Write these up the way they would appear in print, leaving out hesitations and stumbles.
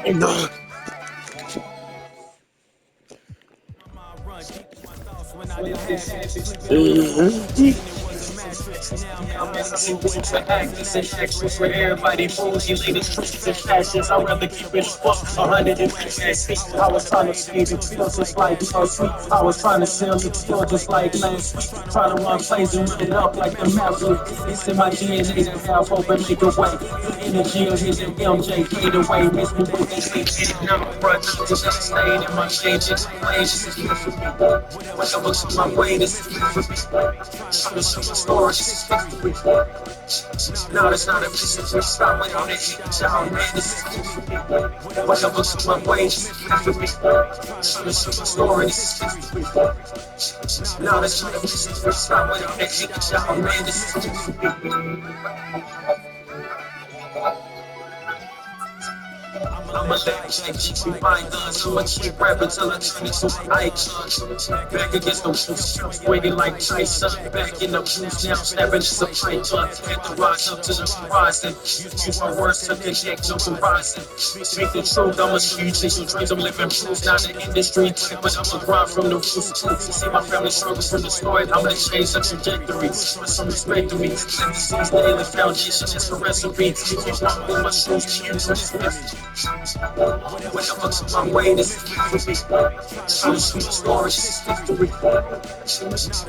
And I'm messing with the actors and actors where everybody moves. You ladies, tricks and fashions. I'd rather keep it fuck 150. I was trying to stage it, feel just like sweet. I was trying to sell it, feel just like sweet. Trying to run plays and run it up like the Maverick. It's in my DNA to have hope and make a way. Energy of his MJ, the way. Miss me with these things. Now my brothers just staying in my shades. Just plays, just here for me. When I look to my way, this is here for me. Trying to show my story, this is history. No, it's not a business. We stop it on it. Y'all, man, this is history. When I look to my way, this is here for me. Trying to show my story, this is history. No, it's not a business. We stop it on it. Y'all, man, this is history. I'm a lavish, like my guns. So much cheap rap until I turn into an icon. Back against the walls, swinging like Tyson. Back in the booth now, snapping just a python. Had to rise up to the horizon. Use my words to connect no horizon. Speak the truth, I'm a street chasing dreams. I'm living proof, not the industry. But I'm a grind from the roof. See my family struggles from the start. I'm gonna change the trajectory. Some respect to me. Let the seeds lay the foundation. It's a recipe. You can walk with my shoes. Use this message. When I look to my way, this is history. Trying to shoot stories, this is history.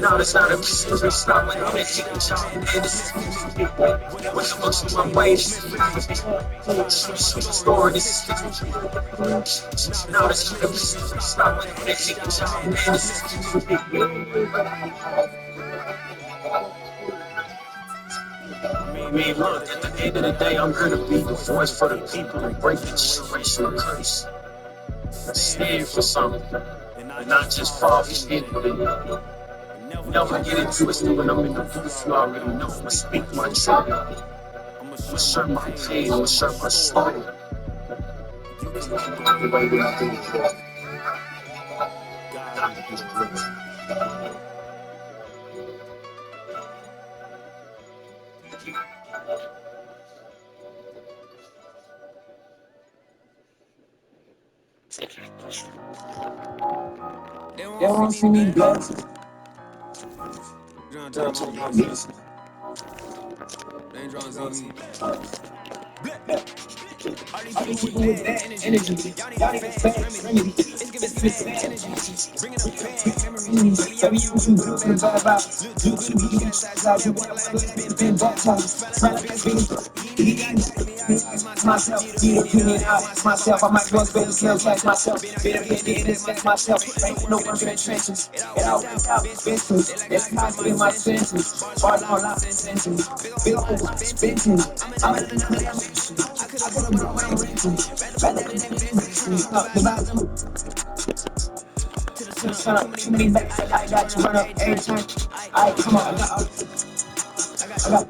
Now it's not a mystery. Stop when I'm at it, y'all. Man, this is history. When I look to my way, this is history. Trying to shoot stories, this is history. Now it's not a mystery. Stop when I'm at it, y'all. Man, this is history. I mean, look, at the end of the day, I'm gonna be the voice for the people and break the generational curse. Stand for something, and not just fall for it. Never get it twisted when I'm in the booth. You already know I speak my truth. I'ma share my pain, I'ma share my story. The way that I do it. They won't see me blessed. All these people with bad energy, y'all need a bad remedy. It's giving sad energy, bringing up bad memories. Baby, you can do it about do good to be baptized out. You walk like you've been baptized. Smile like myself, get opinion out myself. I might well better sell cash myself. Better get this cash myself. Ain't no one in trenches. It all went out expensive. That's how I spend my senses. Fall out loud senses. Feel overspending. I'm at another dimension. I could have put on my rental. Rather than invest. To the sun, too many backs. I got to run up every time. I come on, I got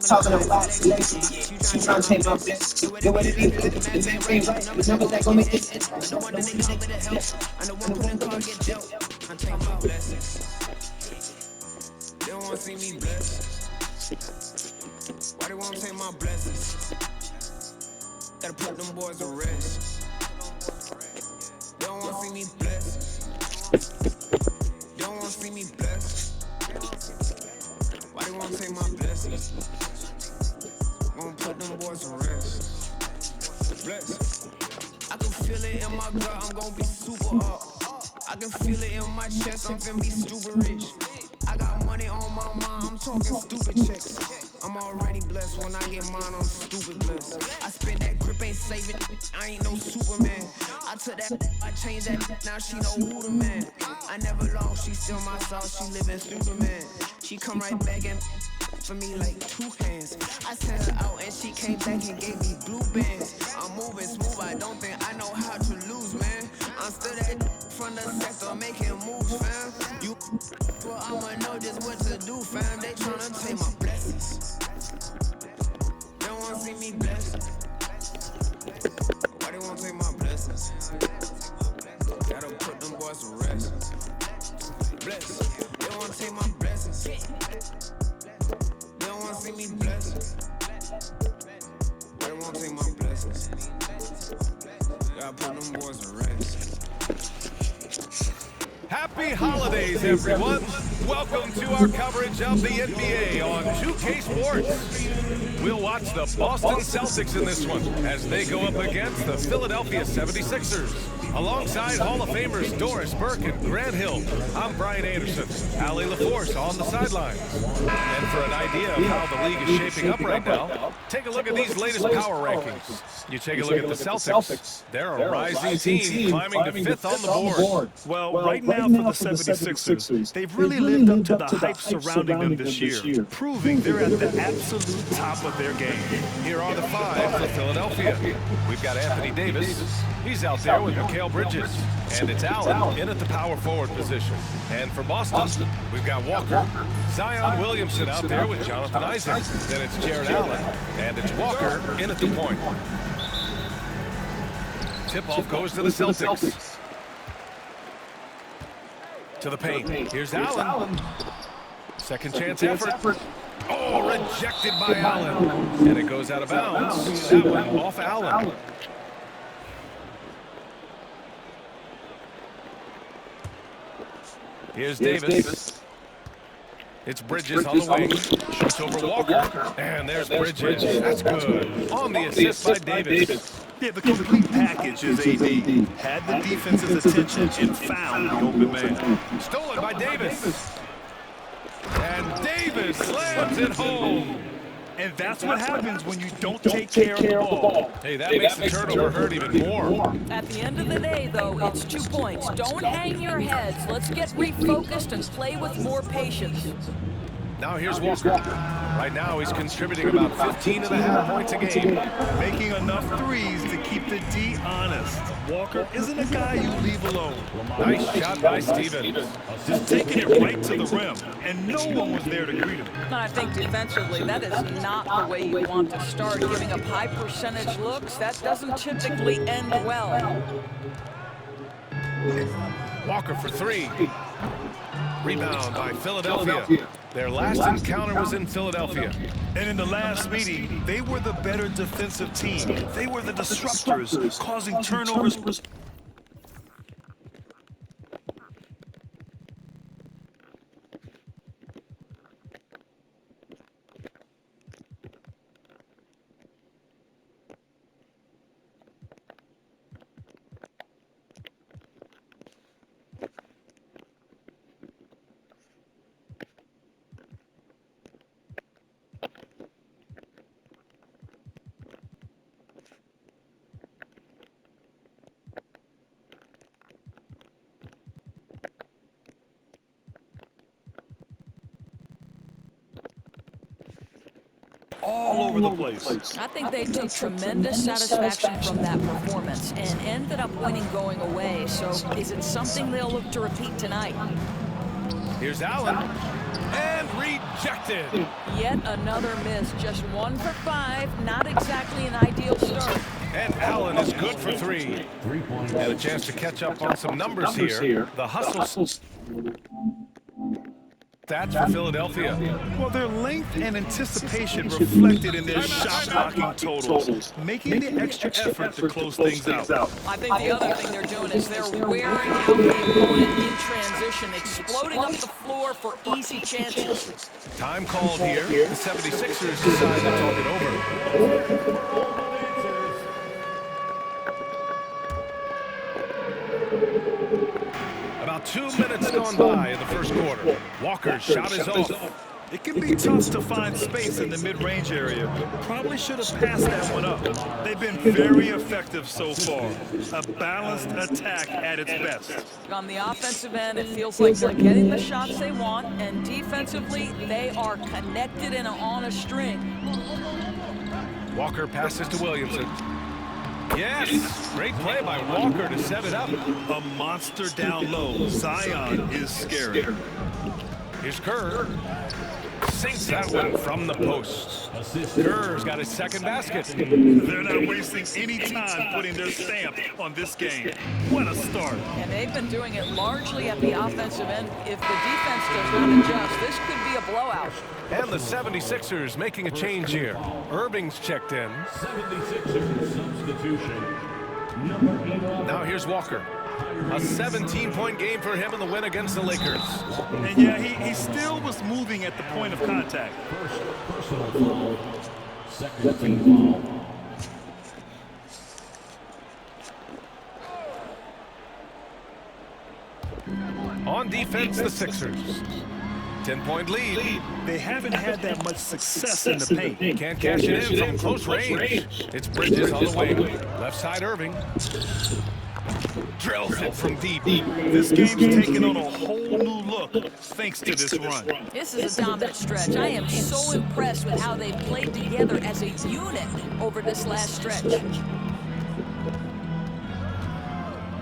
talking about selection. She trying to take my best. Get what it is, the man brain right. The numbers that gon' make this. I know one that niggas over the help. I know one put in car get dealt. I'm taking my blessings. They don't wanna see me blessed. Why they wanna take my blessings? Gotta put them boys to rest. They don't wanna see me blessed. They don't wanna see me blessed. Why they wanna take my blessings? Gonna put them boys to rest. Bless. I can feel it in my gut, I'm gonna be super up. I can feel it in my chest, I'm finna be super rich. I got money on my mind, I'm talking stupid checks. I'm already blessed, when I get mine, I'm stupid blessed. I spend that grip, ain't saving, I ain't no Superman. I took that, I changed that, now she know who the man. I never lost, she still my sauce, she living Superman. She come right back and for me like two hands. I sent her out and she came back and gave me blue bands. I'm moving smooth, I don't think I know how to lose, man. I'm still that from the sector making moves, fam. You, well, I'ma know just what to do, fam. They tryna take my blessings. They don't wanna see me blessed. Why they wanna take my blessings? Gotta put them boys to rest. Bless. They don't wanna take my blessings. They don't wanna see me blessed. Why they wanna take my blessings? Happy holidays, everyone. Welcome to our coverage of the NBA on 2K Sports. We'll watch the Boston Celtics in this one as they go up against the Philadelphia 76ers. Alongside Hall of Famers Doris Burke and Grant Hill, I'm Brian Anderson. Allie LaForce on the sidelines. And for an idea of how the league is shaping up right now, take a look at these latest power rankings. You take a look at the Celtics. They're a rising team climbing to 5th on the board. Well, right now for the 76ers, they've really lived up to the hype surrounding them this year, proving they're at the absolute top of their game. Here are the 5 for Philadelphia. We've got Anthony Davis. He's out there with Mikal Bridges. And it's Allen in at the power forward position. And for Boston, we've got Walker. Zion Williamson out there with Jonathan Isaac. Then it's Jared Allen. And it's Walker in at the point. Tip-off goes to the Celtics. To the paint. Here's Allen. Second chance effort. Oh, rejected by Allen. And it goes out of bounds. That one off Allen. Here's Davis. It's Bridges on the wing. Shoots over Walker. And there's Bridges. That's good. On the assist by Davis. Yeah, the complete package is AD. Had the defense's attention and found the open man. Stolen by Davis. And Davis slams it home. And that's what happens when you don't take care of the ball. Hey, that makes the turnover hurt even more. At the end of the day, though, it's 2 points. Don't hang your heads. Let's get refocused and play with more patience. Now here's Walker. Right now he's contributing about 15.5 points a game. Making enough threes to keep the D honest. Walker isn't a guy you leave alone. Nice shot by Stevens. Just taking it right to the rim, and no one was there to greet him. I think defensively, that is not the way you want to start. Giving up high percentage looks, that doesn't typically end well. Walker for 3. Rebound by Philadelphia. Their last encounter was in Philadelphia. And in the last meeting, they were the better defensive team. They were the disruptors, causing turnovers. All over the place. I think they took tremendous satisfaction from that performance and ended up winning going away. So is it something they'll look to repeat tonight? Here's Allen. And rejected. Yet another miss. Just 1 for 5. Not exactly an ideal start. And Allen is good for 3. And a chance to catch up on some numbers here. The hustle stats for Philadelphia. Well, their length and anticipation reflected in their shot blocking totals, making the extra effort to close things out. I think the other thing they're doing is they're wearing out the opponent in transition, exploding up the floor for easy chances. Time called here. The 76ers decide to talk it over. About 2 minutes gone by in the first quarter. Walker's shot is off. It can be tough to find space in the mid-range area. Probably should have passed that one up. They've been very effective so far. A balanced attack at its best. On the offensive end, it feels like they're getting the shots they want, and defensively, they are connected and on a string. Walker passes to Williamson. Yes, great play by Walker to set it up. A monster down low. Zion is scary. Here's Kerr. Sinks that one from the post. Kerr's got his second basket. They're not wasting any time putting their stamp on this game. What a start. And they've been doing it largely at the offensive end. If the defense does not adjust, this could be a blowout. And the 76ers making a change here. Irving's checked in. 76ers substitution. Now here's Walker. A 17-point game for him in the win against the Lakers. And yeah, he still was moving at the point of contact. Personal foul. Second team foul. On defense, the Sixers. 10-point lead. They haven't had that much success in the paint. Can't cash it in from close range. It's Bridges on the wing. Left side, Irving. Drills it from deep. This game's taken on a whole new look thanks to this run. This is a dominant stretch. I am so impressed with how they've played together as a unit over this last stretch.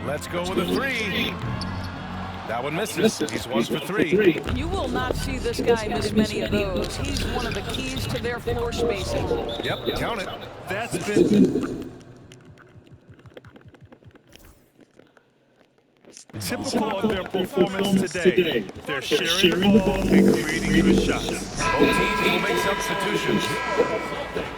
Let's go with a three. That one misses. He's 1 for 3. You will not see this guy miss many of those. He's one of the keys to their floor spacing. Yep, count it. That's been typical of their performance today. They're sharing the ball and creating good shots. Both teams will make substitutions.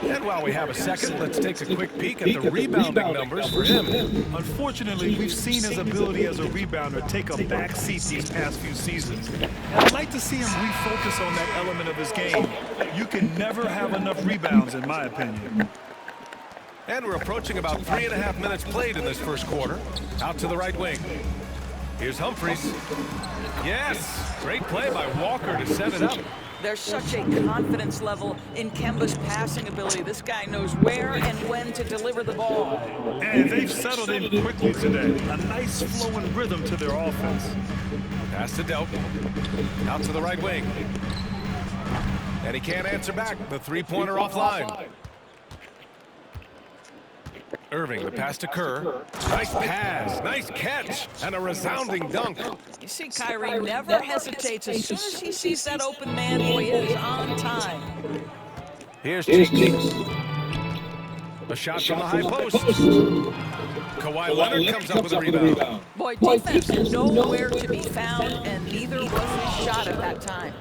And while we have a second, let's take a quick peek at the rebounding numbers for him. Unfortunately, we've seen his ability as a rebounder take a back seat these past few seasons. And I'd like to see him refocus on that element of his game. You can never have enough rebounds, in my opinion. And we're approaching about 3.5 minutes played in this first quarter. Out to the right wing. Here's Humphries. Yes, great play by Walker to set it up. There's such a confidence level in Kemba's passing ability. This guy knows where and when to deliver the ball. And they've settled in quickly today. A nice flowing rhythm to their offense. Pass to Delp. Out to the right wing. And he can't answer back. The three-pointer offline. Irving, the pass to Kerr. Nice pass, nice catch, and a resounding dunk. You see, Kyrie never hesitates. As soon as he sees that open man, boy, he is on time. Here's Cheeks. A shot from the high post. Kawhi Leonard comes up with a rebound. Boy, defense nowhere to be found, and neither was his shot at that time.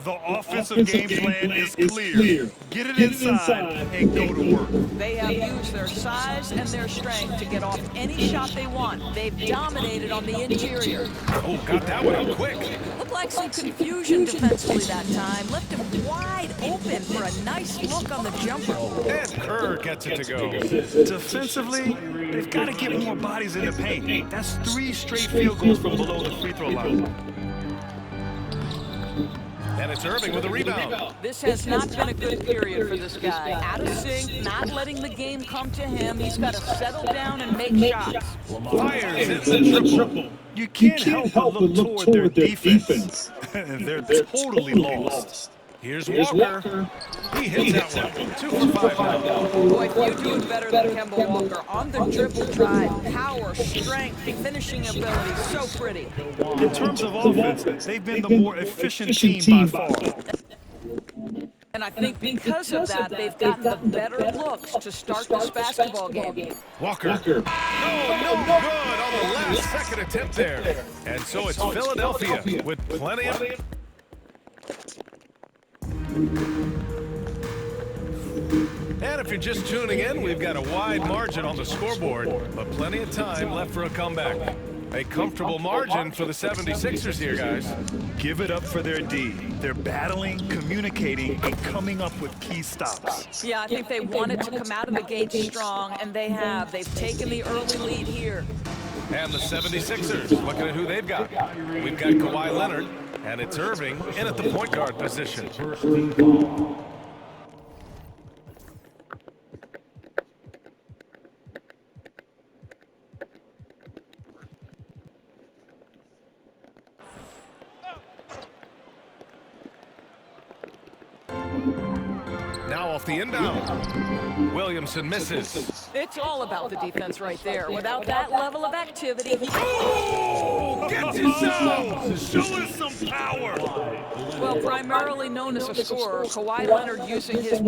The offensive game plan is clear. Get it inside and go to work. They have used their size and their strength to get off any shot they want. They've dominated on the interior. Oh, got that one up quick. Looked like some confusion defensively that time. Left him wide open for a nice look on the jumper. And Kerr gets it to go. Defensively, they've got to get more bodies in the paint. That's 3 straight field goals from below the free throw line. And it's Irving with a rebound. This has not been a good period for this guy. Out of sync, not letting the game come to him. He's got to settle down and make shots. Fires in the triple. You can't help but look toward their defense. They're totally lost. Here's Walker. He hits that one. 2 for 5 now. Boy, few do it better than Kemba Walker. On the dribble drive, power, strength, finishing ability, so pretty. In terms of offense, they've been the more efficient team by far. And I think because of that, they've gotten the better looks to start this basketball game. Walker. No good on the last second attempt there. And so it's Philadelphia with plenty of... And if you're just tuning in, we've got a wide margin on the scoreboard, but plenty of time left for a comeback. A comfortable margin for the 76ers here, guys. Give it up for their D. They're battling, communicating, and coming up with key stops. Yeah, I think they wanted to come out of the gate strong, and they have. They've taken the early lead here. And the 76ers, looking at who they've got. We've got Kawhi Leonard, and it's Irving in at the point guard position. First team foul. Now off the inbound. Williamson misses. It's all about the defense right there. Without that level of activity, Gets his zone. Show us some power. well, primarily known as a scorer, Kawhi Leonard using his...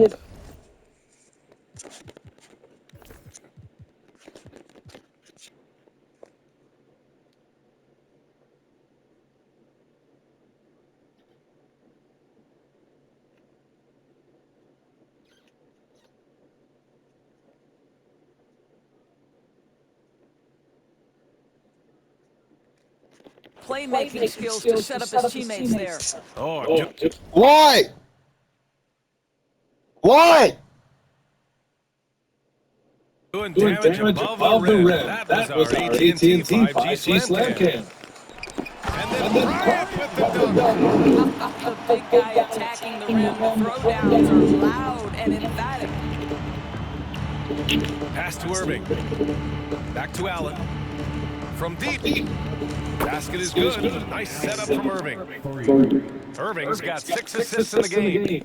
playmaking skills to set up his teammates there. Oh, Why? Why? doing damage above the rim. That was our AT&T 5G slam cam. And then Bryant with the dunk. The big guy attacking the rim. The throwdowns are loud and emphatic. Pass to Irving. Back to Allen. From deep. Basket is good. Nice setup from Irving. Irving's got 6 assists in the game.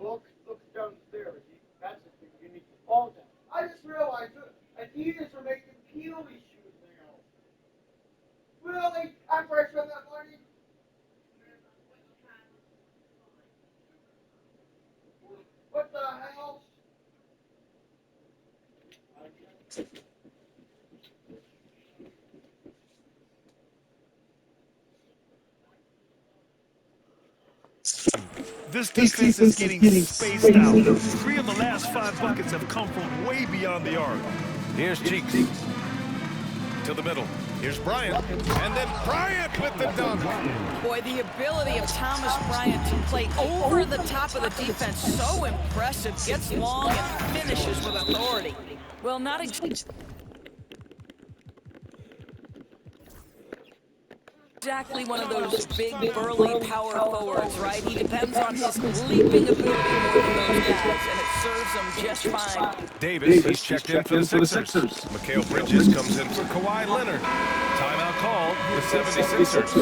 Look downstairs. That's the thing. You need to fall down. I just realized Adidas are making Peely shoes now. Really? After I spent that money? What the hell? This defense is getting spaced out. 3 of the last 5 buckets have come from way beyond the arc. Here's Cheeks. To the middle. Here's Bryant. And then Bryant with the dunk. Boy, the ability of Thomas Bryant to play over the top of the defense, so impressive. Gets long and finishes with authority. Well, not exactly one of those big, burly power forwards, right? He depends on his leaping ability more than those guys, and it serves him just fine. Davis, he's checked in for the Sixers. Mikal Bridges comes in for Kawhi Leonard. Timeout called the 76ers.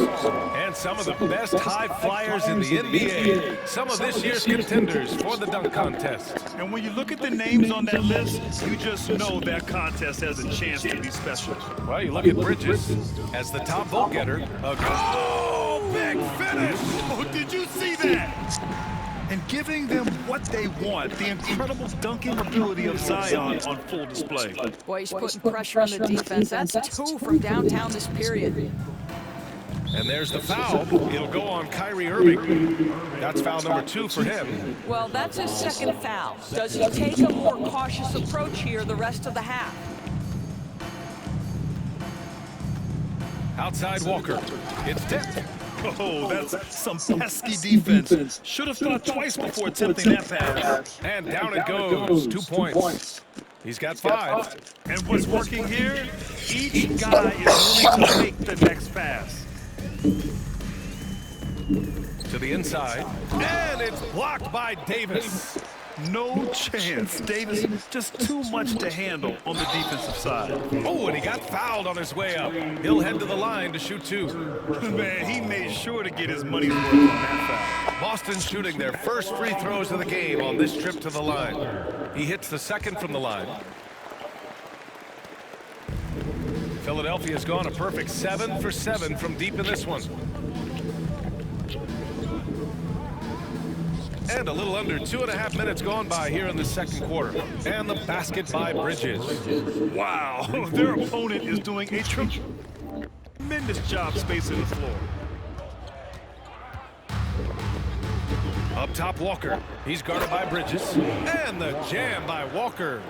And some of the best high flyers in the NBA. Some of this year's contenders for the dunk contest. And when you look at the names on that list, you just know that contest has a chance to be special. Well, you look at Bridges as the top vote getter. Big finish! Oh, did you see that? And giving them what they want, the incredible dunking ability of Zion on full display. Boy, he's putting pressure on the defense. That's 2 from downtown this period. And there's the foul. It'll go on Kyrie Irving. That's foul number 2 for him. Well, that's his second foul. Does he take a more cautious approach here the rest of the half? Outside Walker. It's tipped. Oh, that's some pesky defense. Should have thought twice before attempting that pass. And down it goes. 2 points. He's got 5. And what's working here? Each guy is willing to make the next pass. To the inside. And it's blocked by Davis. No chance. Davis, just too much to handle on the defensive side. Oh, and he got fouled on his way up. He'll head to the line to shoot 2. Man, he made sure to get his money's worth on that foul. Boston's shooting their first free throws of the game on this trip to the line. He hits the second from the line. Philadelphia's gone a perfect 7 for 7 from deep in this one. And a little under 2.5 minutes gone by here in the second quarter. And the basket by Bridges. Wow, their opponent is doing a tremendous job spacing the floor. Up top, Walker. He's guarded by Bridges. And the jam by Walker.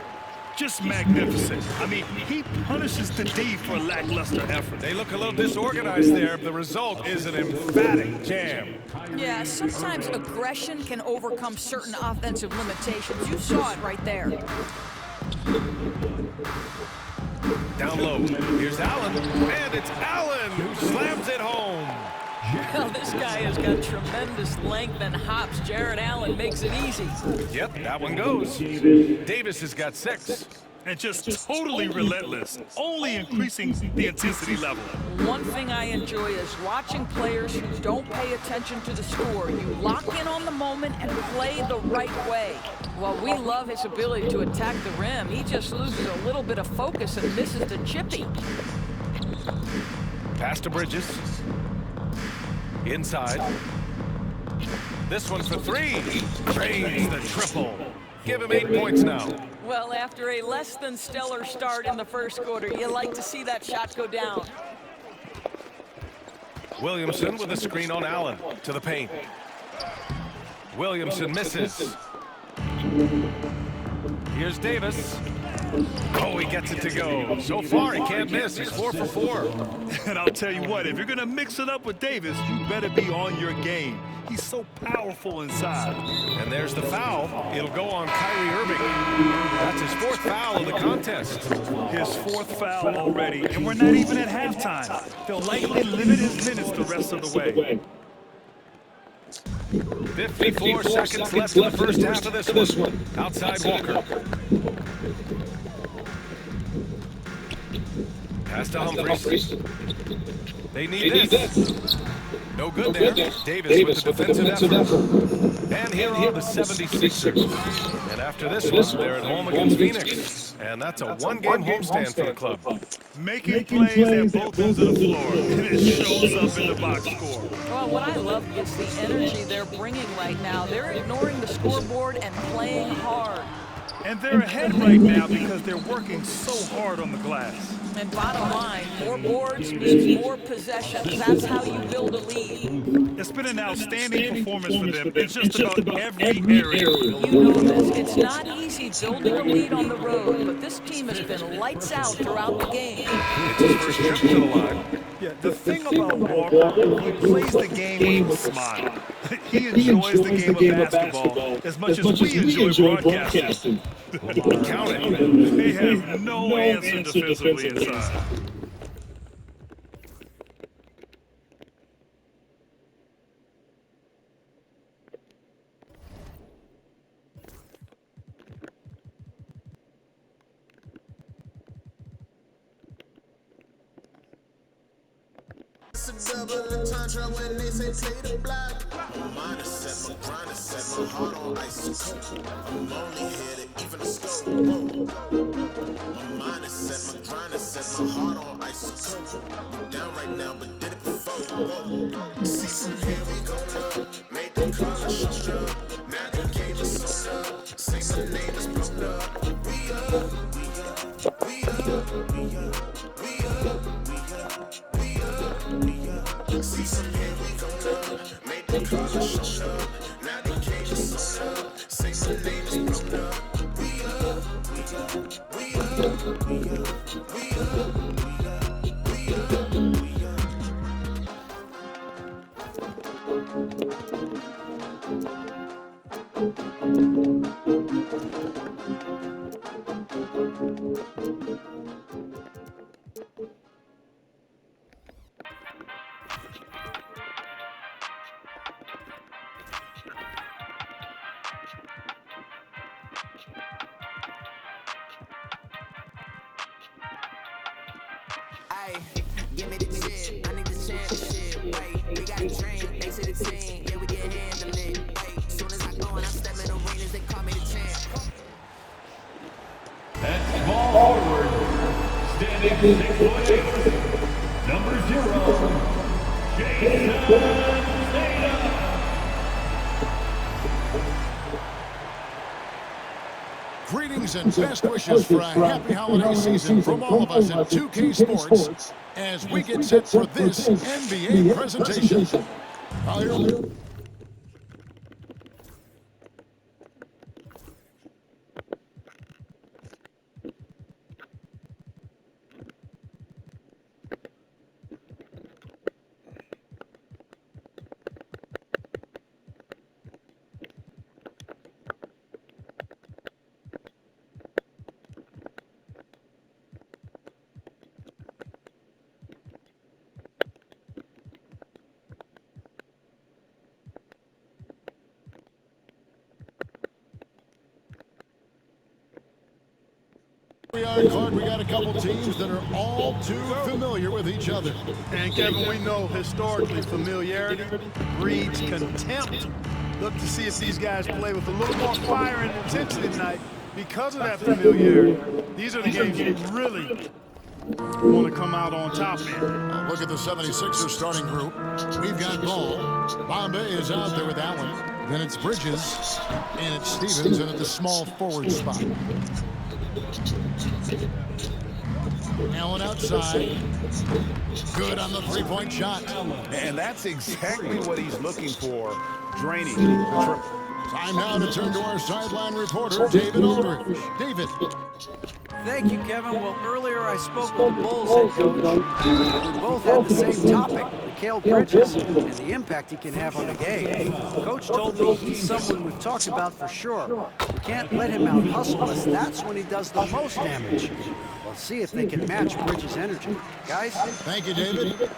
Just magnificent. I mean, he punishes the D for lackluster effort. They look a little disorganized there. The result is an emphatic jam. Yeah, sometimes aggression can overcome certain offensive limitations. You saw it right there. Down low. Here's Allen. And it's Allen who slams it home. Well, this guy has got tremendous length and hops. Jared Allen makes it easy. Yep, that one goes. Davis has got 6. And just totally relentless, only increasing the intensity level. One thing I enjoy is watching players who don't pay attention to the score. You lock in on the moment and play the right way. While we love his ability to attack the rim, he just loses a little bit of focus and misses the chippy. Pass to Bridges. Inside. This one for three. Drains the triple. Give him 8 points now. Well, after a less than stellar start in the first quarter, you like to see that shot go down. Williamson with a screen on Allen to the paint. Williamson misses. Here's Davis. Oh, he gets it to go. So far, he can't miss. He's 4 for 4. And I'll tell you what, if you're going to mix it up with Davis, you better be on your game. He's so powerful inside. And there's the foul. It'll go on Kyrie Irving. That's his 4th foul of the contest. His 4th foul already, and we're not even at halftime. They'll likely limit his minutes the rest of the way. 54 seconds left in the first half of this one. Outside Walker. Pass to Humphries. They need this. No good there. Davis with the defensive effort. And here are the 76ers. And after this one, they're at home against Phoenix. And that's a one-game homestand for the club. Making plays at both ends of the floor, and it shows up in the box score. Well, what I love is the energy they're bringing right now. They're ignoring the scoreboard and playing hard. And they're ahead right now because they're working so hard on the glass. And bottom line, more boards means more possessions. That's how you build a lead. It's been an outstanding performance for them in just about every area. You know this. It's not easy building a lead on the road, but this team has been lights out throughout the game. It's his first trip to the line. Yeah, the thing about Walker, he plays the game with a smile. He enjoys the game of basketball as much as we enjoy broadcasting. Count it. They have no answer defensively inside. It's a double entendre when they say play the block. My mind is set, my grind is set, my heart on ice cold. I'm only here to even a scope. My mind is set, my grind is set, my heart on ice cold. I'm down right now, but did it before. See some here we go now. Made the color show up. Now the game is on up. Say my name is blown up. We up, we up, we up, we up, we up, we up, we up. See some here we go now. Made the color show up. Now the game is on up. Say my name is blown up. We up, we up, we up, we up, we up, we up, we up, we up. Ay, give me the chip, I need the championship. Wait, we got a dream, they say the team, yeah, we can handle it. Wait, soon as I go and I step in the arenas, they call me the champ. At small forward, standing 6'8", number 0, Jason Tatum. Greetings and best wishes for a happy holiday season from all of us at 2K Sports as we get set for this NBA presentation. We are, Clark. We got a couple teams that are all too familiar with each other. And Kevin, we know historically familiarity breeds contempt. Look to see if these guys play with a little more fire and intensity tonight because of that familiarity. These are the games you really want to come out on top in. Look at the 76ers starting group. We've got Ball. Bombay is out there with that one. Then it's Bridges, and it's Stevens, and at the small forward spot. Allen outside. Good on the three-point shot. And that's exactly what he's looking for, draining the triple. Time now to turn to our sideline reporter, David Aldridge. David. Thank you, Kevin. Well, earlier I spoke with the Bulls head coach. We both had the same topic, Mikal Bridges, and the impact he can have on the game. Coach told me he's someone we've talked about for sure. We can't let him out-hustle us. That's when he does the most damage. We'll see if they can match Bridges' energy. Guys? Thank you, David.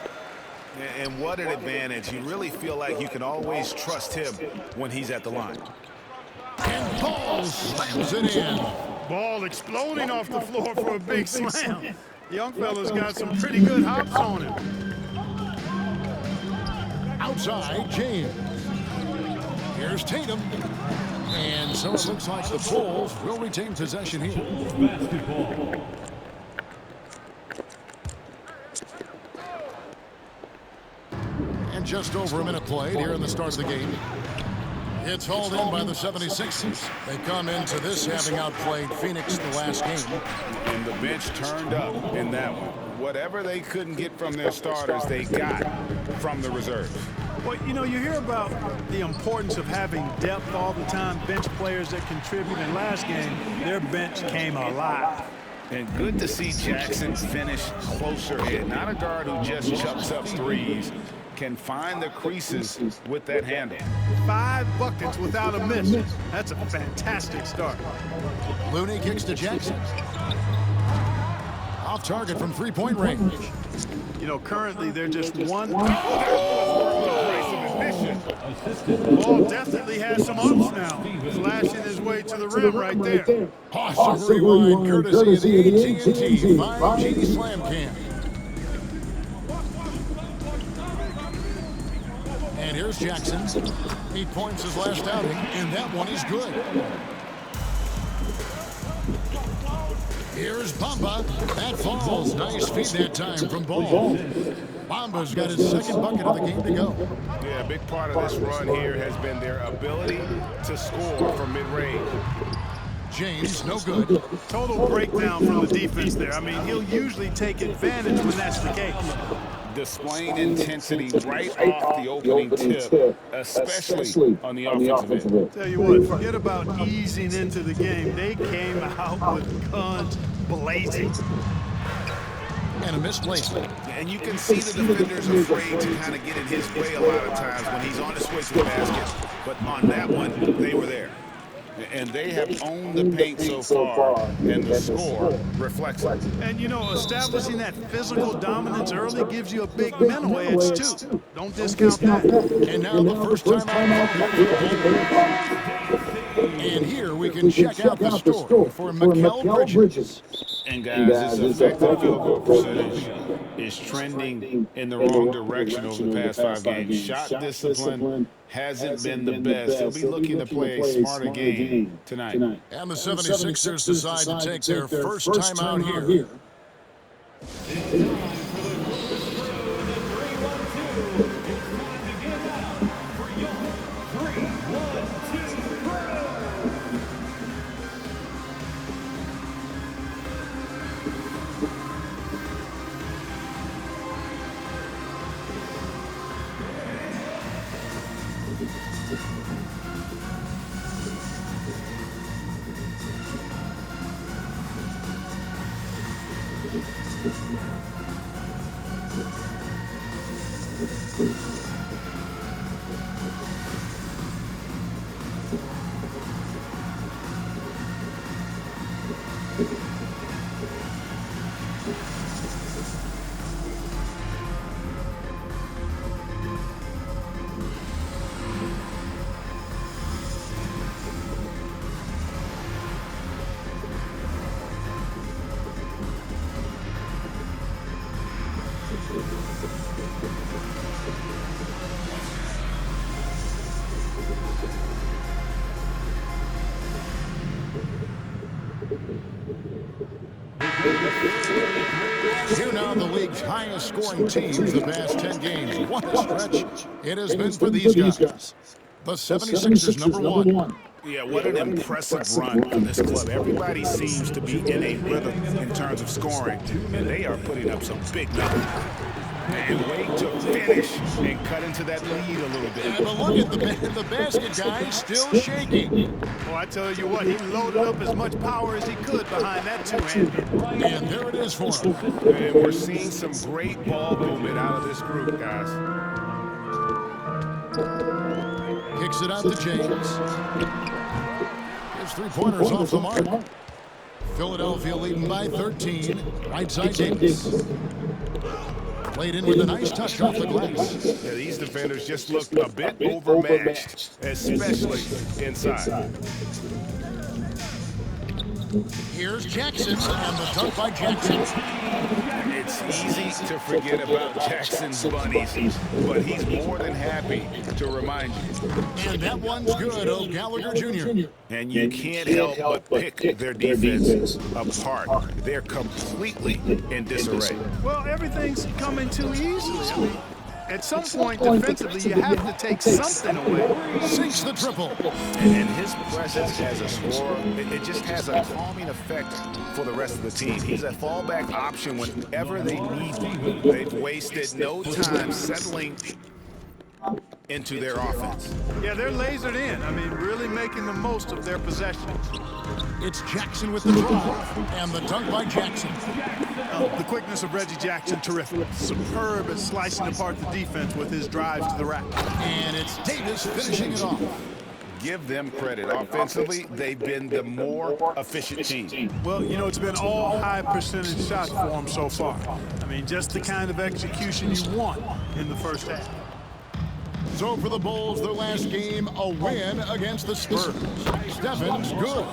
And what an advantage. You really feel like you can always trust him when he's at the line. And Ball slams it in. Ball exploding off the floor for a big slam. The young fella's got some pretty good hops on him. Outside, James. Here's Tatum. And so it looks like the Bulls will retain possession here. Basketball. And just over a minute played here in the start of the game. It's hauled in by the 76ers. They come into this having outplayed Phoenix the last game. And the bench turned up in that one. Whatever they couldn't get from their starters, they got from the reserves. Well, you know, you hear about the importance of having depth all the time, bench players that contribute. In last game, their bench came alive. And good to see Jackson finish closer in. Not a guard who just chucks up threes. Can find the creases with that handle. 5 buckets without a miss. That's a fantastic start. Looney kicks to Jackson. Off target from three-point range. You know, currently they're just one. Ball definitely has some ups now. Flashing his way to the rim right there. Awesome rewind courtesy of the AT&T 5G Slam Cam. And here's Jackson. 8 points his last outing, and that one is good. Here's Bamba. That falls. Nice feed that time from Ball. Bamba's got his second bucket of the game to go. Yeah, a big part of this run here has been their ability to score from mid-range. James, no good. Total breakdown from the defense there. I mean, he'll usually take advantage when that's the case. Displaying intensity right off the opening tip, especially on the offensive end. Tell you what, forget about easing into the game. They came out with guns blazing. And a missed late. And you can see the defender's afraid to kind of get in his way a lot of times when he's on his way to the basket. But on that one, they were there. And they have owned the paint so far, and the score reflects it. And, you know, establishing that physical dominance early gives you a big mental edge, too. Don't discount that. And now the first time out. And here we can check out the story for Mikal Bridges. And guys, this effective field goal percentage is trending in the wrong direction over the past 5 games. Shot discipline hasn't been the best. They'll be looking to play a smarter game tonight. And the 76ers decide to take their first time out here. Here now the league's highest scoring teams the past 10 games. What a stretch it has been for these guys. The 76ers #1. Yeah, what an impressive run for this club. Everybody seems to be in a rhythm in terms of scoring, and they are putting up some big numbers. And wait to finish and cut into that lead a little bit. And look at the basket, guys, still shaking. Well, I tell you what, he loaded up as much power as he could behind that two-handed. And there it is for him. And we're seeing some great ball movement out of this group, guys. Kicks it out to James. His three-pointers off the mark. Philadelphia leading by 13. Right side Davis. Played in with a nice touch off the glass. Yeah, these defenders just look a bit overmatched, especially inside. Here's Jackson, and the dunk by Jackson. It's easy to forget about Jackson's bunnies, but he's more than happy to remind you. And that one's good, O'Gallagher Jr. And you can't help but pick their defense apart. They're completely in disarray. Well, everything's coming too easily. I mean, at some point, defensively, you have to take something away. Sinks the triple. And his presence as a scorer, it just has a calming effect for the rest of the team. He's a fallback option whenever they need one. They've wasted no time settling into their offense. Yeah, they're lasered in. I mean, really making the most of their possessions. It's Jackson with the drive, and the dunk by Jackson. The quickness of Reggie Jackson, terrific. Superb at slicing apart the defense with his drives to the rack. And it's Davis finishing it off. Give them credit. Offensively, they've been the more efficient team. Well, you know, it's been all high percentage shots for them so far. I mean, just the kind of execution you want in the first half. So for the Bulls, their last game, a win against the Spurs. Stephens, good.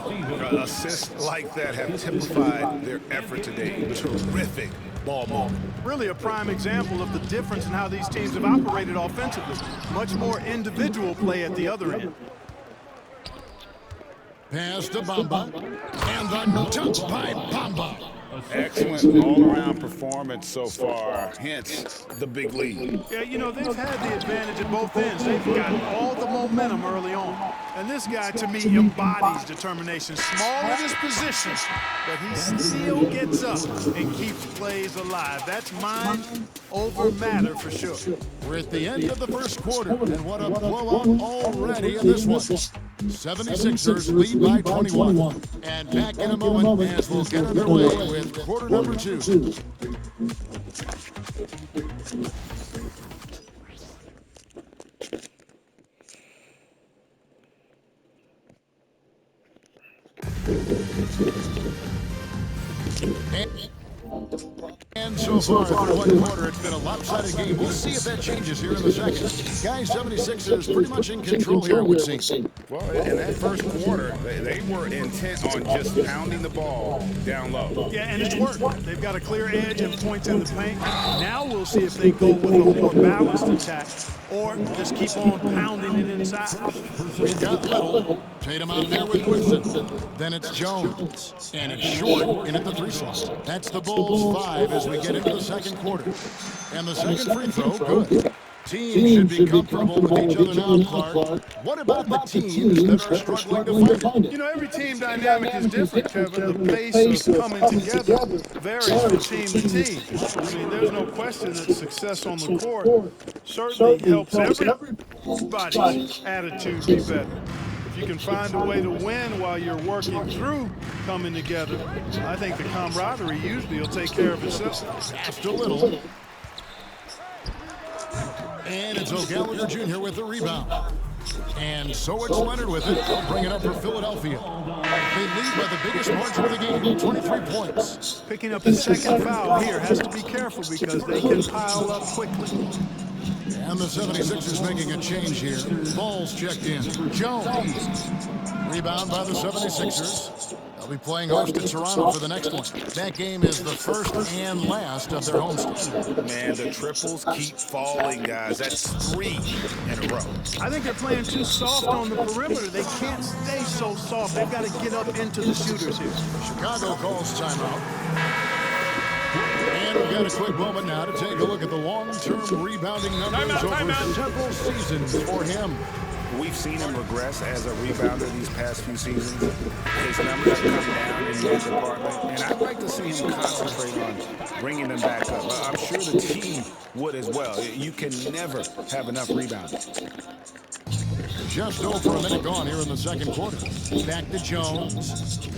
Assists like that have typified their effort today. Terrific ball movement. Really a prime example of the difference in how these teams have operated offensively. Much more individual play at the other end. Pass to Bamba, and the dunk by Bamba. Excellent all-around performance so far, hence the big lead. Yeah, you know, they've had the advantage at both ends. They've got all the momentum early on. And this guy, to me, embodies determination. Small in his position, but he still gets up and keeps plays alive. That's mind over matter for sure. We're at the end of the first quarter, and what a blowout already in this one. 76ers lead by 21. And back in a moment as we'll get underway with quarter number 2. And so far through one quarter, it's been a lopsided game. We'll see if that changes here in the second. Guys, 76ers pretty much in control here, it would seem. Well, in that first quarter, they were intent on just pounding the ball down low. Yeah, and it's worked. They've got a clear edge and points in the paint. Now we'll see if they go with a more balanced attack or just keep on pounding it inside. We've got Little. Tatum out there with Woodson. Then it's Jones. And it's short in at the 3 slot. That's the Bulls 5 as we get into the second quarter. And the second free throw, good. Teams should be comfortable with each other now, Clark. What about the teams that are struggling to find it? You know, every team dynamic is different, Kevin. The pace of coming together varies from team to team. I mean, there's no question that success on the court certainly helps everybody's attitude be better. If you can find a way to win while you're working through coming together, I think the camaraderie usually will take care of itself. Just a little. And it's O'Gallagher Jr. with the rebound. And so it's Leonard with it. They'll bring it up for Philadelphia. They lead by the biggest margin of the game, 23 points. Picking up his second foul here has to be careful because they can pile up quickly. And the 76ers making a change here. Ball's checked in. Jones. Rebound by the 76ers. They'll be playing host to Toronto for the next one. That game is the first and last of their homestand. Man, the triples keep falling, guys. That's 3 in a row. I think they're playing too soft on the perimeter. They can't stay so soft. They've got to get up into the shooters here. Chicago calls timeout. And we've got a quick moment now to take a look at the long-term rebounding numbers over several seasons for him. We've seen him regress as a rebounder these past few seasons. His numbers have come down in that department, and I'd like to see him concentrate on bringing them back up. I'm sure the team would as well. You can never have enough rebounding. Just over a minute gone here in the second quarter. Back to Jones.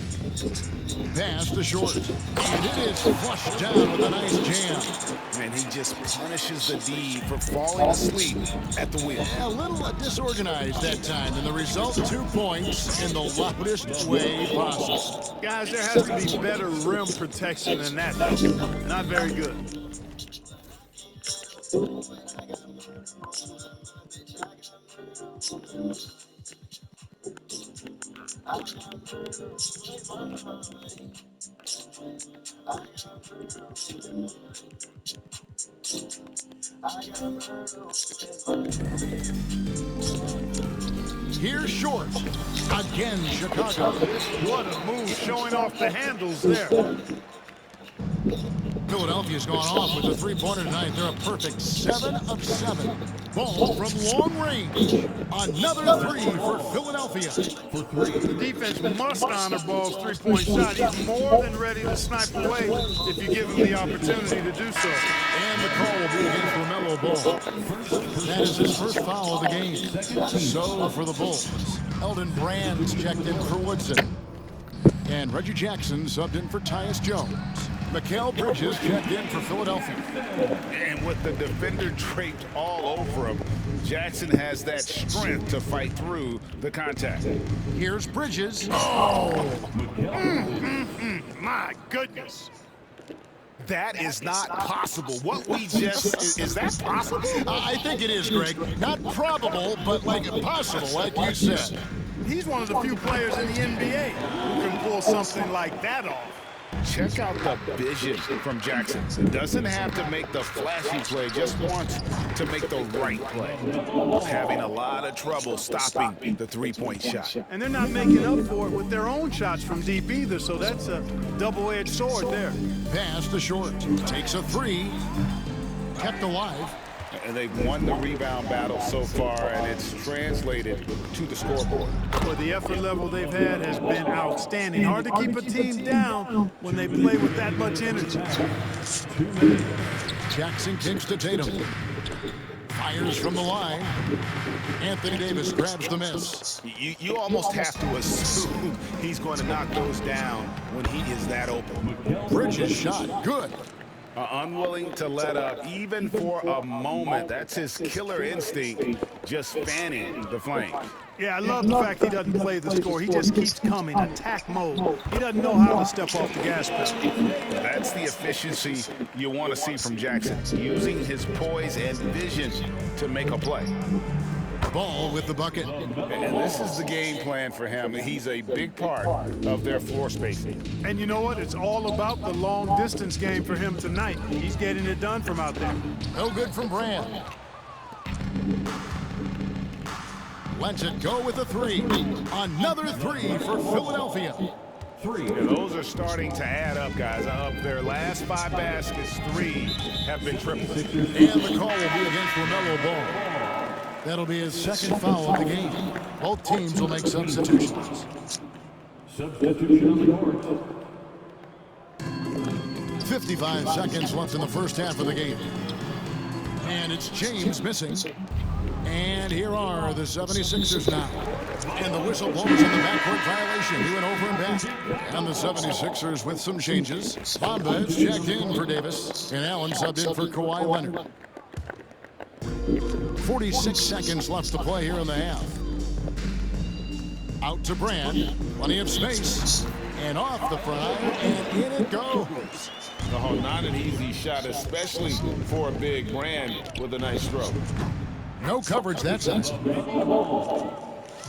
Pass to Short. And it is flushed down with a nice jam. And he just punishes the D for falling asleep at the wheel. A little disorganized that time, and the result, 2 points in the loudest way possible. Guys, there has to be better rim protection than that, though. Not very good. Here's Short. Again, Chicago. What a move, showing off the handles there. Philadelphia's gone off with a three-pointer tonight. They're a perfect 7 of 7. Ball from long range. Another three for Philadelphia. The defense must honor Ball's three-point shot. He's more than ready to snipe away if you give him the opportunity to do so. And the call will be against LaMelo Ball. That is his first foul of the game. So for the Bulls, Elton Brand's checked in for Woodson. And Reggie Jackson subbed in for Tyus Jones. Mikal Bridges checked in for Philadelphia. And with the defender draped all over him, Jackson has that strength to fight through the contact. Here's Bridges. My goodness. That is not possible. What we just, is that possible? I think it is, Greg. Not probable, but like possible, like you said. He's one of the few players in the NBA who can pull something like that off. Check out the vision from Jackson. Doesn't have to make the flashy play, just wants to make the right play. Having a lot of trouble stopping the three-point shot. And they're not making up for it with their own shots from deep either, so that's a double-edged sword there. Pass to Short. Takes a three. Kept alive. And they've won the rebound battle so far, and it's translated to the scoreboard. Well, the effort level they've had has been outstanding. Hard to keep a team down when they play with that much energy. Jackson kicks to Tatum. Fires from the line. Anthony Davis grabs the miss. You almost have to assume he's going to knock those down when he is that open. Bridges shot. Good. Unwilling to let up even for a moment. That's his killer instinct, just fanning the flames. Yeah, I love the fact he doesn't play the score. He just keeps coming, attack mode. He doesn't know how to step off the gas pedal. That's the efficiency you want to see from Jackson, using his poise and vision to make a play. Ball with the bucket. And this is the game plan for him. He's a big part of their floor spacing. And you know what? It's all about the long distance game for him tonight. He's getting it done from out there. No good from Brand. Lets it go with a three. Another three for Philadelphia. And those are starting to add up, guys. Of their last 5 baskets, 3 have been tripled. And the call will be against LaMelo Ball. That'll be his second foul of the game. Both teams will make substitutions. Substitution on the court. 55 seconds left in the first half of the game. And it's James missing. And here are the 76ers now. And the whistle blows on the backcourt violation. He went over and back. And the 76ers with some changes. Bamba is checked in for Davis. And Allen subbed in for Kawhi Leonard. 46 seconds left to play here in the half. Out to Brand. Plenty of space. And off the front. And in it goes. Oh, not an easy shot, especially for a big Brand with a nice stroke. No coverage that side.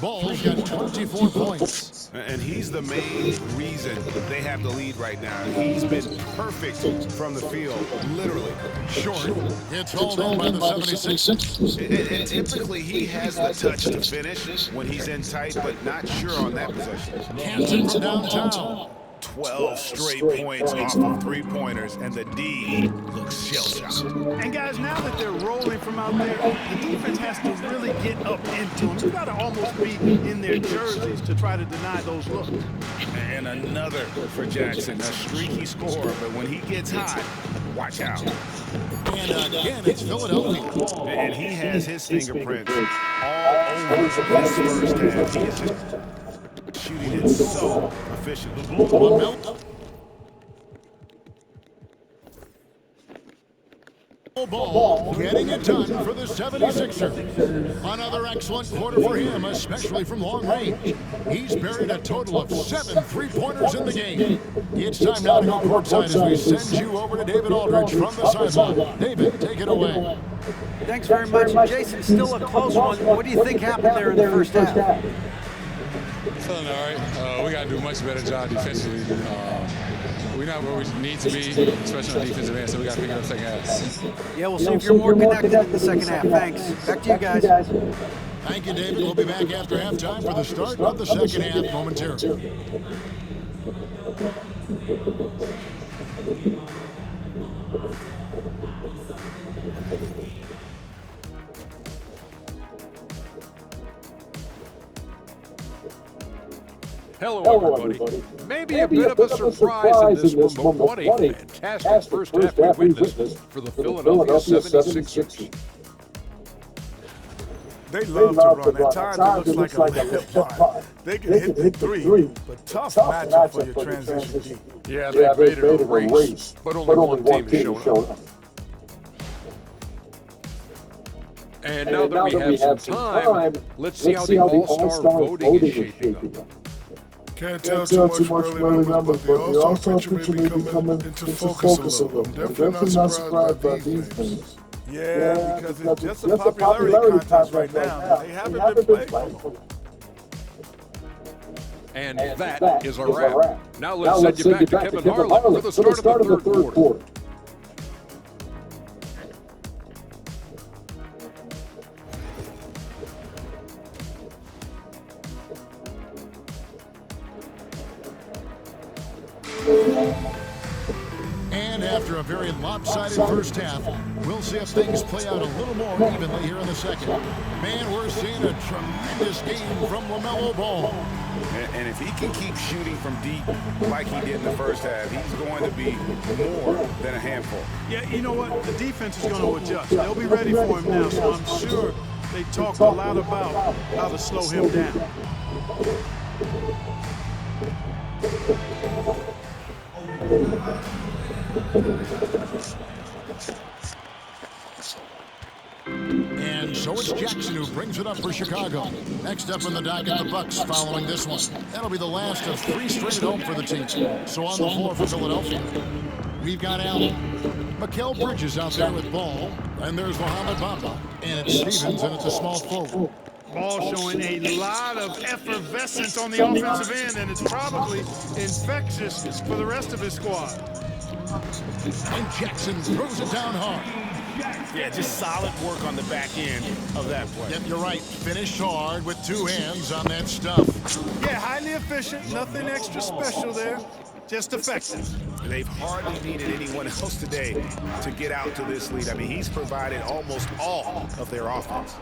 Ball's got 24 points. And he's the main reason they have the lead right now. He's been perfect from the field, literally. Short. It's hauled in by the 76ers. And typically he has the touch to finish when he's in tight, but not sure on that possession. Canton from downtown. 12 straight points off of three-pointers, and the D looks shell-shocked. And guys, now that they're rolling from out there, the defense has to really get up into them. You got to almost be in their jerseys to try to deny those looks. And another for Jackson, a streaky scorer, but when he gets hot, watch out. And again, it's Philadelphia. And he has his fingerprints all over this first half. He is just shooting it so efficiently. Ball getting it done for the 76ers. Another excellent quarter for him, especially from long range. He's buried a total of 7 3-pointers in the game. It's time now to go courtside as we send you over to David Aldridge from the sideline. David, take it away. Thanks very much. Jason, still a close one. What do you think happened there in the first half? Feeling all right. We got to do a much better job defensively. We're not where we need to be, especially on the defensive end, so we got to pick it up second half. Yeah, we'll see if you're more connected in the second half. Thanks. Back to you guys. Thank you, David. We'll be back after halftime for the start of the second half momentarily. Hello, everybody. Maybe a bit of a surprise in this one, but what a fantastic first half we witnessed for the Philadelphia 76ers. They love to run. At times it looks like a lip pod. They can hit the three, but tough matchup for your transition team. Yeah, they made it a race, but only one team has shown up. And now that we have some time, let's see how the All-Star voting is shaping up. Can't tell too much early numbers, but the All-Star picture may be coming into focus a little. I'm definitely not surprised by these things. Yeah, because it's just a popularity contest right now. They haven't been playing. And that is a wrap. Now let's send you back to Kevin Harlan for the start of the third quarter. And after a very lopsided first half, we'll see if things play out a little more evenly here in the second. Man, we're seeing a tremendous game from LaMelo Ball. And if he can keep shooting from deep like he did in the first half, he's going to be more than a handful. Yeah, you know what? The defense is going to adjust. They'll be ready for him now, so I'm sure they talk a lot about how to slow him down. And so it's Jackson who brings it up for Chicago. Next up in the docket, the Bucks following this one. That'll be the last of 3 straight at home for the team. So on the floor for Philadelphia, we've got Allen. Mikal Bridges out there with Ball. And there's Mohamed Bamba. And it's Stevens, and it's a small forward. Ball showing a lot of effervescence on the offensive end, and it's probably infectious for the rest of his squad. And Jackson throws it down hard. Yeah, just solid work on the back end of that play. Yep, you're right. Finished hard with 2 hands on that stuff. Yeah, highly efficient. Nothing extra special there. Just effective. They've hardly needed anyone else today to get out to this lead. I mean, he's provided almost all of their offense.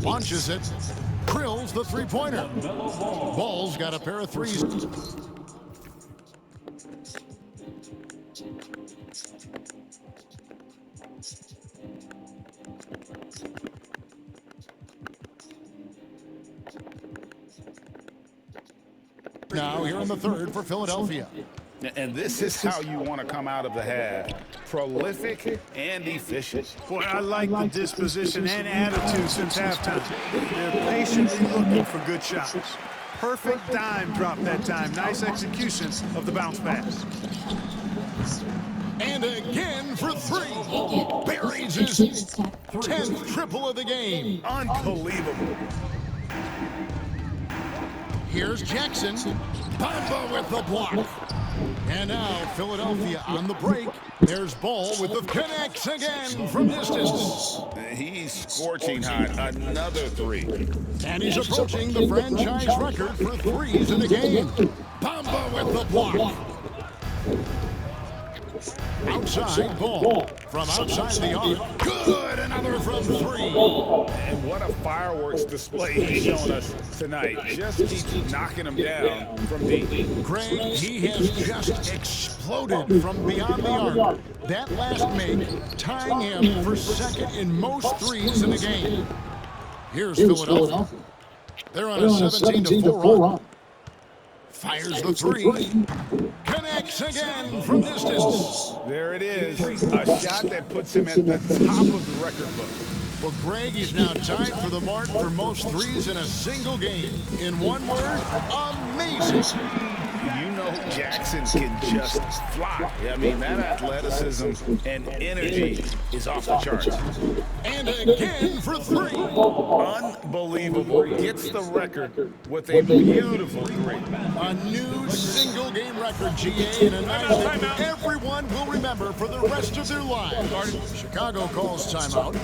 Launches it. Drills the three-pointer. Ball's got a pair of threes. Now here in the third for Philadelphia. And this is how you want to come out of the half. Prolific and efficient. Boy, I like the disposition and attitude since halftime. They're patiently looking for good shots. Perfect dime drop that time. Nice execution of the bounce pass. And again for 3. Buries his 10th triple of the game. Unbelievable. Here's Jackson. Bamba with the block. And now Philadelphia on the break. There's Ball with the connects again from distance. He's scorching hot. Another three. And he's approaching the franchise record for threes in a game. Bamba with the block. Outside Ball from outside the arc. Good, another from three. And what a fireworks display he's showing us tonight. Just keeps knocking him down from deep. Greg, he has just exploded from beyond the arc. That last make tying him for second in most threes in the game. Here's Philadelphia. They're on a 17-4 run. Fires the three. Connects again from distance. There it is. A shot that puts him at the top of the record book. Well, Greg is now tied for the mark for most threes in a single game. In one word, amazing. You know Jackson can just fly. I mean, that athleticism and energy is off the charts. And again for three. Unbelievable. Gets the record with a beautiful three. A new single-game record, GA, and a night that everyone will remember for the rest of their lives. Chicago calls timeout.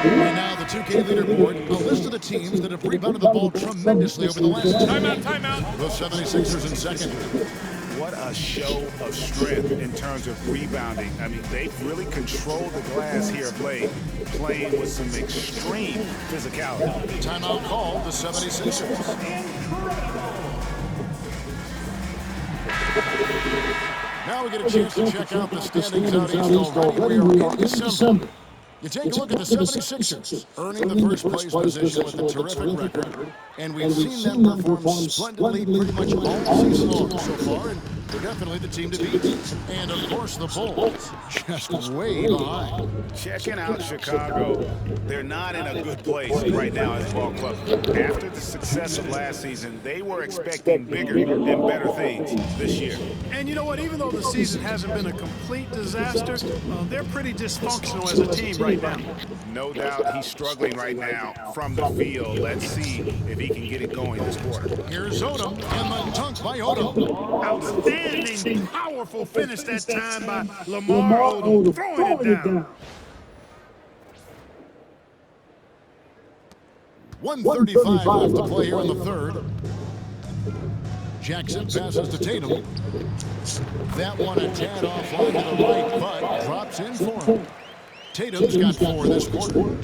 And now the 2K leaderboard, a list of the teams that have rebounded the ball tremendously over the last Timeout. The 76ers in second. What a show of strength in terms of rebounding. I mean, they've really controlled the glass here of late, playing with some extreme physicality. Timeout called the 76ers. Now we get a chance to check out the standings out east already. We are in December. You take a look at the 76ers, earning the first place position with a terrific record. And we've seen them perform splendidly pretty much all season long so far. And they're definitely the team to beat. And, of course, the Bulls just way behind. Checking out Chicago. They're not in a good place right now as a ball club. After the success of last season, they were expecting bigger and better things this year. And you know what? Even though the season hasn't been a complete disaster, they're pretty dysfunctional as a team right now. No doubt he's struggling right now from the field. Let's see if he can get it going this quarter. Here's Odom and the dunk by Odom. Outstanding, powerful finish that time by Lamar Odom, throwing it down. 1:35 left to play here in the third. Jackson passes to Tatum. That one a tad offline to the right, but drops in for him. Tatum's got 4 this quarter.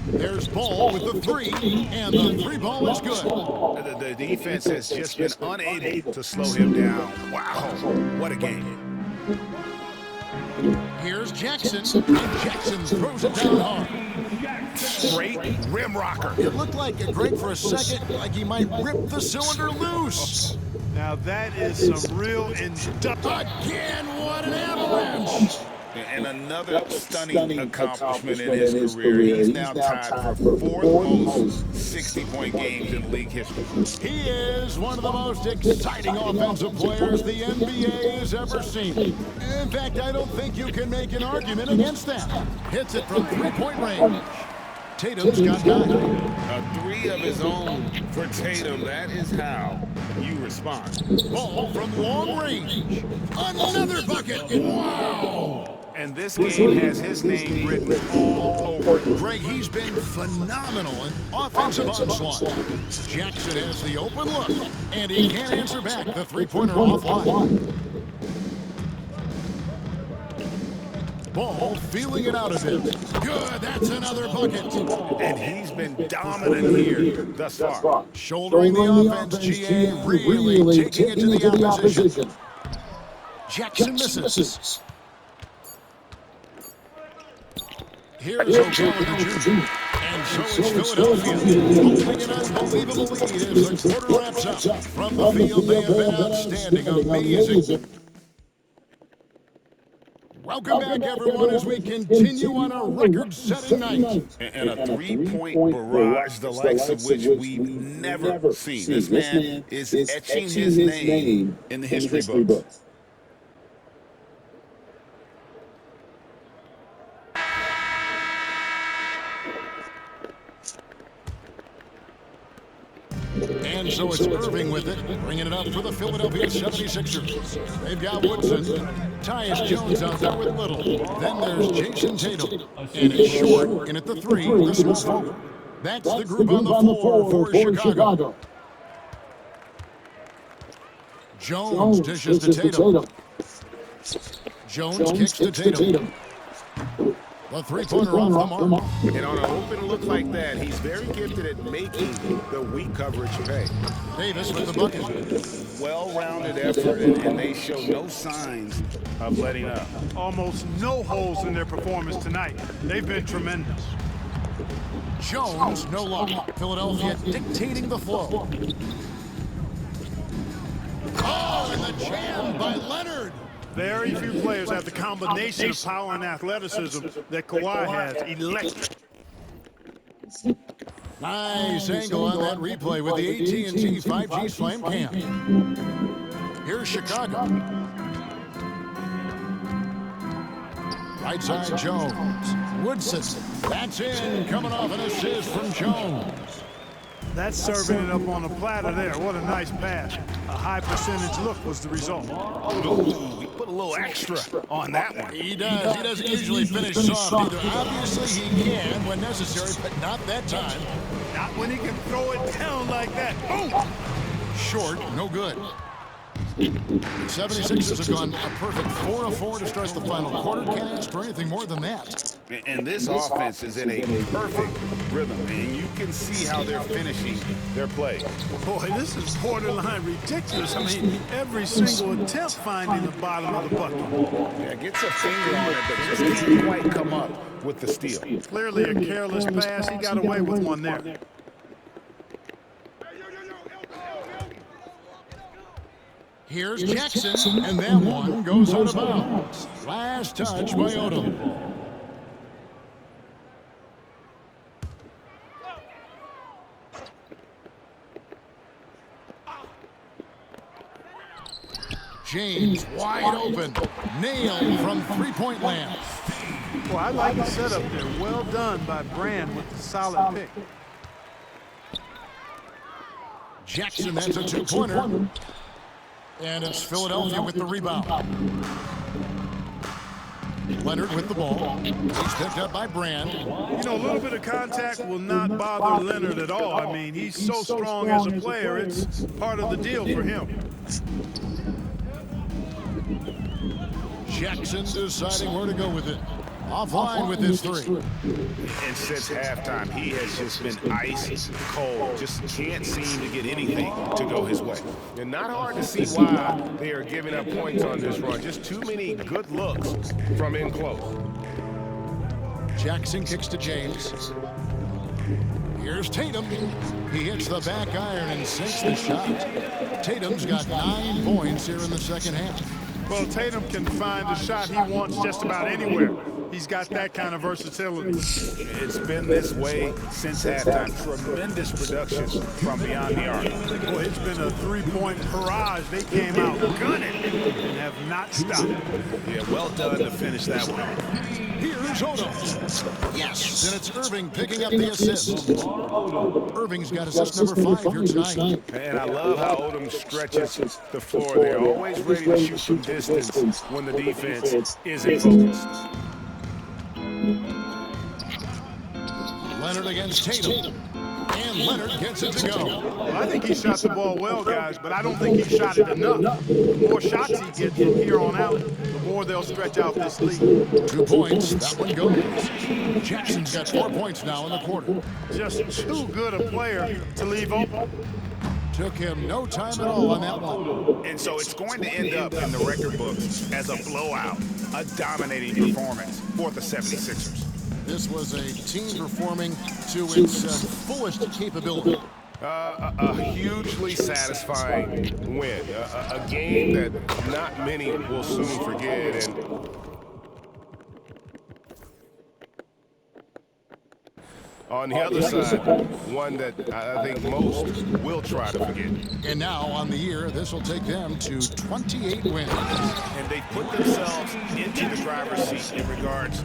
There's Ball with the 3, and the 3 ball is good. The defense has just been unable to slow him down. Wow, what a game. Here's Jackson, and Jackson throws it down hard. Straight rim rocker. It looked like Greg for a second, like he might rip the cylinder loose. Now that is some real Again, what an avalanche. And another stunning accomplishment in his career. He's now tied for 4th most 60-point games in league history. He is one of the most exciting offensive players the NBA has ever seen. In fact, I don't think you can make an argument against that. Hits it from 3-point range. Tatum's got 9. A 3 of his own for Tatum. That is how you respond. Ball from long range. Another bucket. Wow. And this game has his name written all over it. Greg, he's been phenomenal in offensive onslaught. Jackson has the open look, and he can't answer back. The 3-pointer offline. Ball feeling it out a bit. Good, that's another bucket. And he's been dominant here thus far. Shouldering the offense, GA, really taking it to the opposition. Jackson misses. Here's O'Connor Jr. And so it's Philadelphia, holding an unbelievable lead as the quarter wraps up. From the field, they have been outstanding, amazing. Welcome back, everyone, as we continue on a record-setting night. And a three-point barrage, the likes of which we've never seen. This man is etching his name in the history books. And so it's Irving with it, bringing it up for the Philadelphia 76ers. They've got Woodson, Tyus Jones out there with Little. Then there's Jason Tatum. And it's Short in at the 3, the small forward. That's the group on the floor for Chicago. Jones dishes to Tatum. Jones kicks to Tatum. The three-pointer off the mark. And on an open look like that, he's very gifted at making the weak coverage pay. Davis with the bucket. Well-rounded effort, and they show no signs of letting up. Almost no holes in their performance tonight. They've been tremendous. Jones, no luck. Philadelphia dictating the flow. Oh, and the jam by Leonard. Very few players have the combination of power and athleticism that Kawhi has. Electric. Nice angle on that replay with the AT&T 5G Slam Cam. Here's Chicago. Right side Jones. Woodson. That's in. Coming off an assist from Jones. That's serving it up on a platter there. What a nice pass. A high percentage look was the result. Ooh, we put a little extra on that one. He does. He doesn't usually finish soft either. Obviously he can when necessary, but not that time. Not when he can throw it down like that. Boom! Short, no good. The 76ers have gone a perfect 4 of 4 to start the final quarter. Can't ask for anything more than that. And this offense is in a perfect rhythm, and you can see how they're finishing their play. Boy, this is borderline ridiculous. I mean, every single attempt finding the bottom of the bucket. Yeah, gets a finger on it, but just can't quite come up with the steal. Clearly a careless pass. He got away with one there. Here's Jackson, and that one goes out of bounds. Last touch by Odom. James wide open. Nailed from three-point land. Well, I like the setup there. Well done by Brand with the solid pick. Jackson, that's a two-pointer. And it's Philadelphia with the rebound. Leonard with the ball. He's picked up by Brand. You know, a little bit of contact will not bother Leonard at all. I mean, he's so strong as a player, it's part of the deal for him. Jackson deciding where to go with it. Offline with his three. And since halftime, he has just been ice cold. Just can't seem to get anything to go his way. And not hard to see why they are giving up points on this run. Just too many good looks from in close. Jackson kicks to James. Here's Tatum. He hits the back iron and sinks the shot. Tatum's got 9 points here in the second half. Well, Tatum can find a shot he wants just about anywhere. He's got that kind of versatility. It's been this way since halftime. Tremendous production from beyond the arc. Boy, it's been a three-point barrage. They came out gunning and have not stopped. Yeah, well done to finish that one. Here's Odom. Yes, and it's Irving picking up the assist. Irving's got assist number 5 here tonight. And I love how Odom stretches the floor. They're always ready to shoot from distance when the defense isn't focused. Leonard against Tatum. And Leonard gets it to go. Well, I think he shot the ball well, guys, but I don't think he shot it enough. The more shots he gets from here on out, the more they'll stretch out this lead. 2 points. That one goes. Jackson's got 4 points now in the quarter. Just too good a player to leave open. Took him no time at all on that one. And so it's going to end up in the record books as a blowout, a dominating performance for the 76ers. This was a team performing to its fullest capability. A hugely satisfying win. A game that not many will soon forget. And On the other side, one that I think most will try to forget. And now on the year, this will take them to 28 wins. And they put themselves into the driver's seat in regards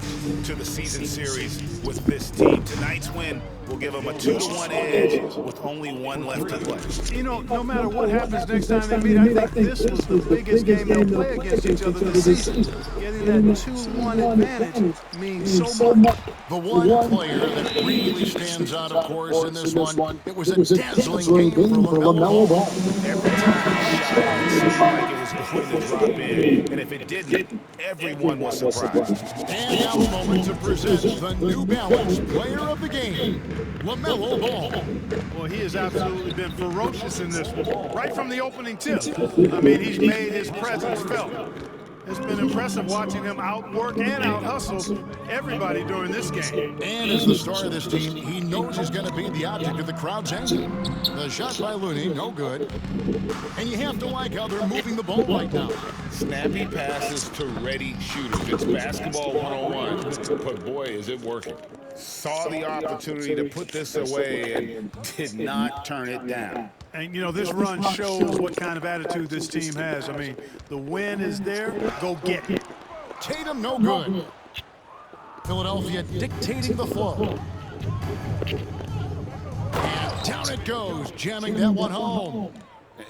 to the season series with this team. Tonight's win will give them a 2-1 edge with only one left to play. You know, no matter what happens next time they meet, I think this was the biggest game they'll play against each other this season. Getting that 2-1 advantage means so much. The one player that really stands out, of course, in this one, it was a dazzling game for LaMelo Ball. Every time he shot, it seemed like it was going to drop in. And if it didn't, everyone was surprised. And now a moment to present the New Balance Player of the Game, LaMelo Ball. Well, he has absolutely been ferocious in this one, right from the opening tip. I mean, he's made his presence felt. It's been impressive watching him outwork and out-hustle everybody during this game. And as the star of this team, he knows he's going to be the object of the crowd's anger. The shot by Looney, no good. And you have to like how they're moving the ball right now. Snappy passes to ready shooters. It's basketball 101, but boy, is it working. Saw the opportunity to put this away and did not turn it down. And, you know, this run shows what kind of attitude this team has. I mean, the win is there. Go get it. Tatum, no good. Philadelphia dictating the flow. And down it goes, jamming that one home.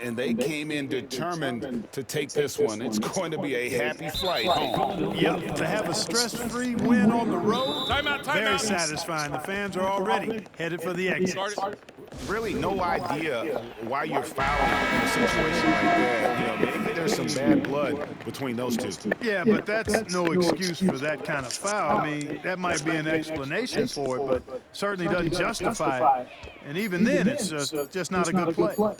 And they came in determined to take this one. It's going to be a happy flight home. Yep, to have a stress-free win on the road, very satisfying. The fans are already headed for the exit. Really no idea why you're fouling in a situation like that. You know, maybe there's some bad blood between those two. Yeah, but that's no excuse for that kind of foul. I mean, that might be an explanation for it, but certainly doesn't justify it. And even then, it's just not a good play.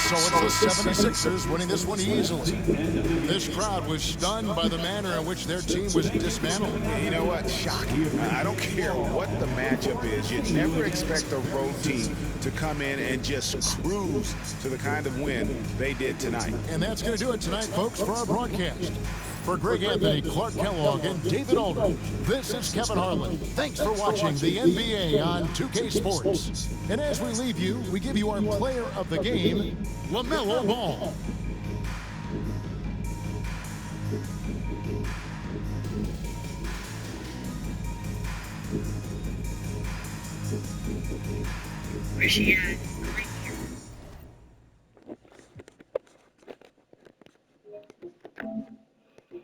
So it's the 76ers winning this one easily. This crowd was stunned by the manner in which their team was dismantled. You know what? Shocking. I don't care what the matchup is. You never expect a road team to come in and just cruise to the kind of win they did tonight. And that's going to do it tonight, folks, for our broadcast. For Greg Anthony, Clark Kellogg, and David Aldridge, this is Kevin Harlan. Thanks for watching the NBA on 2K Sports. And as we leave you, we give you our player of the game, LaMelo Ball. Where's she at?